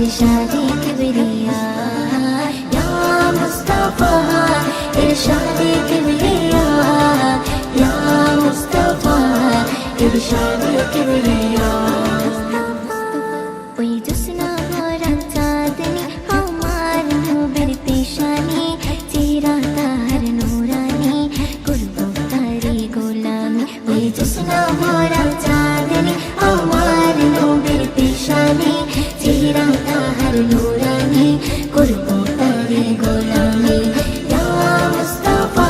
इरशादे किबरिया या मुस्तफा इरशादे किबरिया या मुस्तफा इरशादे किबरिया ওই জোসনা ভরা চাঁদনি আমার নূরের পেশানি চেহারা তার নূরানি করব তারি গোলামি ওই জোসনা ভরা চাঁদনি আমার নূরের পেশানি চেহারা তার নূরানি করব তারি গোলামি ইয়া মুস্তাফা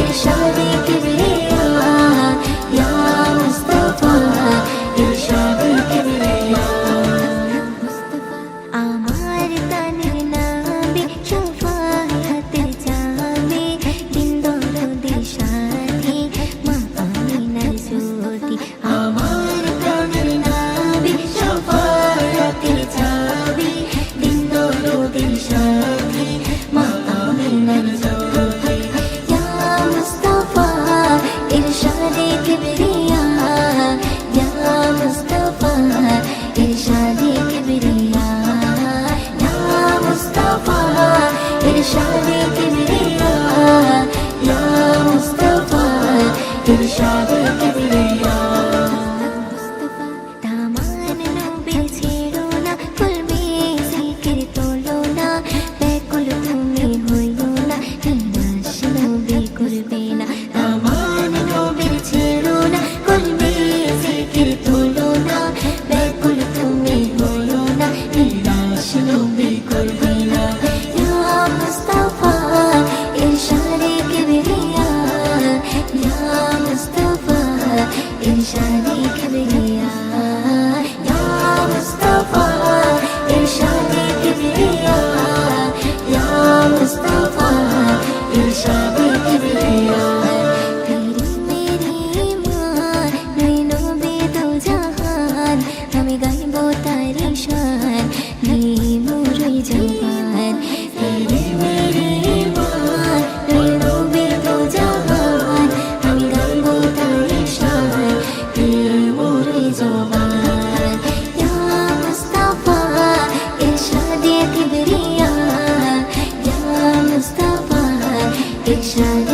ইরশাদে কিবরিয়া ইয়া মুস্তাফা ইরশাদে কিবরিয়া আমার তানের নামে শফায়াতের চাবি দিন দরদের সাথী মা আমিনার জ্যোতি আমার তানের নামে শফায়াতের চাবি দিন দরদের সাথী মা আমিনার জ্যোতি ইয়া মুস্তাফা ইরশাদে কিবরিয়া ইয়া মুস্তাফা ইরশাদে কিবরিয়া इरशादे किबरिया या मुस्तफा इरशादे किबरिया दामान नबी छेड़ो ना कुलबे जिक्र तोलो ना बेकुल तुम्हें होइयो ना निराश नबी करबे ना दामान नबी छेड़ो ना कुलबे जिक्र तोलो ना बेकुल तुम्हें होइयो ना निराश नबी करबे ना इरशादे किबरिया या मुस्तफा इरशादे किबरिया या मुस्तफा इरशादे किबरिया तेरी मेरी मान नैनों में दो जहान हमें गाइबो तारी शान नहीं मोरी जवान तेरी मेरी मान नैनों में दो जहान हमें गाइबो तारी शान ज़ुबान या मुस्तफा इरशादे किबरिया या मुस्तफा इरशादे